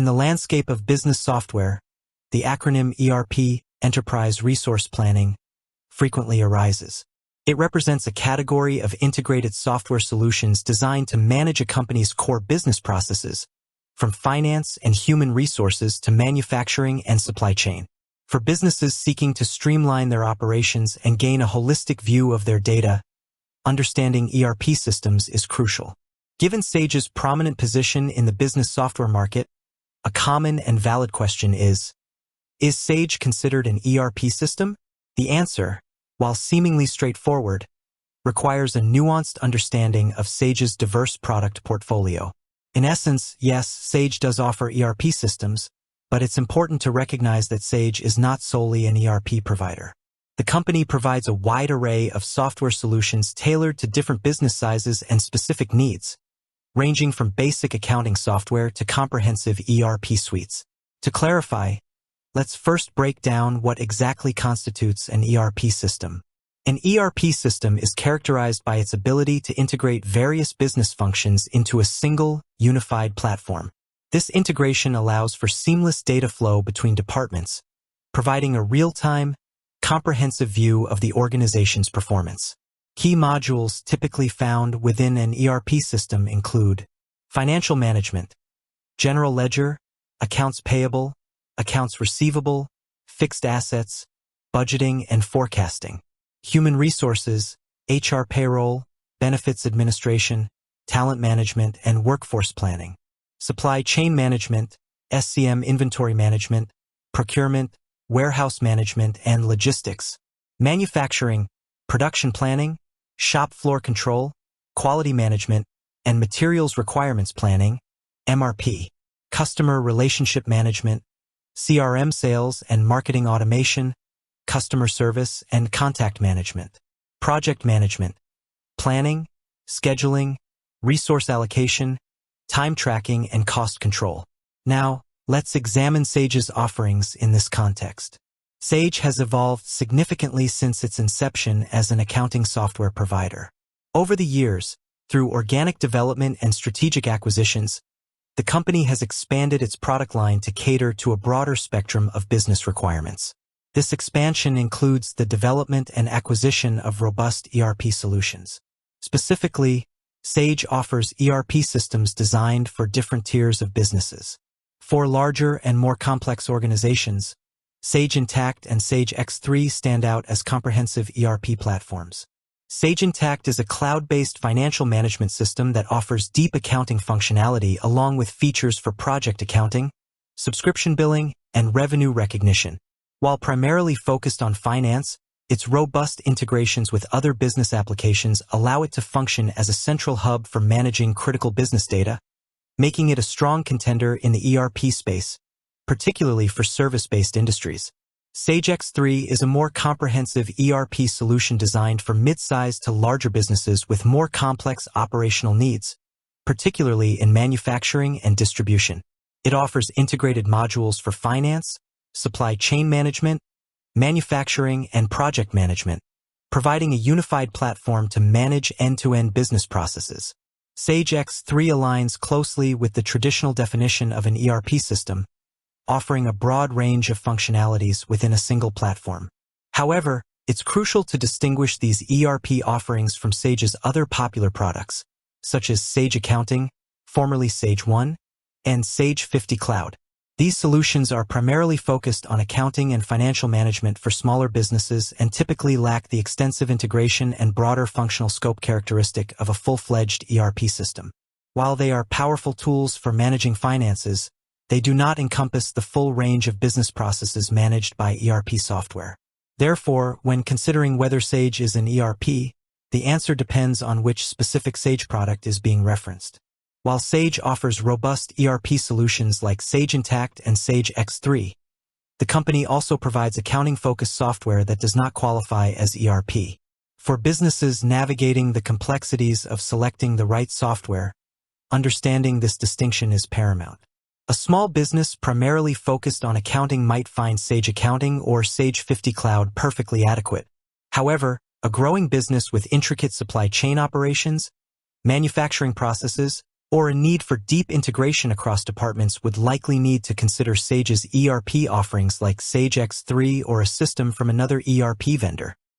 the landscape of business software, the acronym ERP, Enterprise Resource Planning, frequently arises. It represents a category of integrated software solutions designed to manage a company's core business processes, from finance and human resources to manufacturing and supply chain. For businesses seeking to streamline their operations and gain a holistic view of their data, understanding ERP systems is crucial. Given Sage's prominent position in the business software market, a common and valid question is Sage considered an ERP system? The answer, while seemingly straightforward, requires a nuanced understanding of Sage's diverse product portfolio. In essence, yes, Sage does offer ERP systems, but it's important to recognize that Sage is not solely an ERP provider. The company provides a wide array of software solutions tailored to different business sizes and specific needs, ranging from basic accounting software to comprehensive ERP suites. To clarify, let's first break down what exactly constitutes an ERP system. An ERP system is characterized by its ability to integrate various business functions into a single, unified platform. This integration allows for seamless data flow between departments, providing a real-time, comprehensive view of the organization's performance. Key modules typically found within an ERP system include financial management, general ledger, accounts payable, accounts receivable, fixed assets, budgeting and forecasting, human resources, HR payroll, benefits administration, talent management and workforce planning, supply chain management, SCM inventory management, procurement, warehouse management and logistics, manufacturing, production planning, shop floor control, quality management, and materials requirements planning, MRP, customer relationship management, CRM sales and marketing automation, customer service and contact management, project management, planning, scheduling, resource allocation, time tracking, and cost control. Now, let's examine Sage's offerings in this context. Sage has evolved significantly since its inception as an accounting software provider. Over the years, through organic development and strategic acquisitions, the company has expanded its product line to cater to a broader spectrum of business requirements. This expansion includes the development and acquisition of robust ERP solutions. Specifically, Sage offers ERP systems designed for different tiers of businesses. For larger and more complex organizations, Sage Intacct and Sage X3 stand out as comprehensive ERP platforms. Sage Intacct is a cloud-based financial management system that offers deep accounting functionality along with features for project accounting, subscription billing, and revenue recognition. While primarily focused on finance, its robust integrations with other business applications allow it to function as a central hub for managing critical business data, making it a strong contender in the ERP space, particularly for service-based industries. Sage X3 is a more comprehensive ERP solution designed for mid-sized to larger businesses with more complex operational needs, particularly in manufacturing and distribution. It offers integrated modules for finance, supply chain management, manufacturing, and project management, providing a unified platform to manage end-to-end business processes. Sage X3 aligns closely with the traditional definition of an ERP system, offering a broad range of functionalities within a single platform. However, it's crucial to distinguish these ERP offerings from Sage's other popular products, such as Sage Accounting, formerly Sage 1, and Sage 50 Cloud. These solutions are primarily focused on accounting and financial management for smaller businesses and typically lack the extensive integration and broader functional scope characteristic of a full-fledged ERP system. While they are powerful tools for managing finances, they do not encompass the full range of business processes managed by ERP software. Therefore, when considering whether Sage is an ERP, the answer depends on which specific Sage product is being referenced. While Sage offers robust ERP solutions like Sage Intacct and Sage X3, the company also provides accounting-focused software that does not qualify as ERP. For businesses navigating the complexities of selecting the right software, understanding this distinction is paramount. A small business primarily focused on accounting might find Sage Accounting or Sage 50 Cloud perfectly adequate. However, a growing business with intricate supply chain operations, manufacturing processes, or a need for deep integration across departments would likely need to consider Sage's ERP offerings like Sage X3 or a system from another ERP vendor.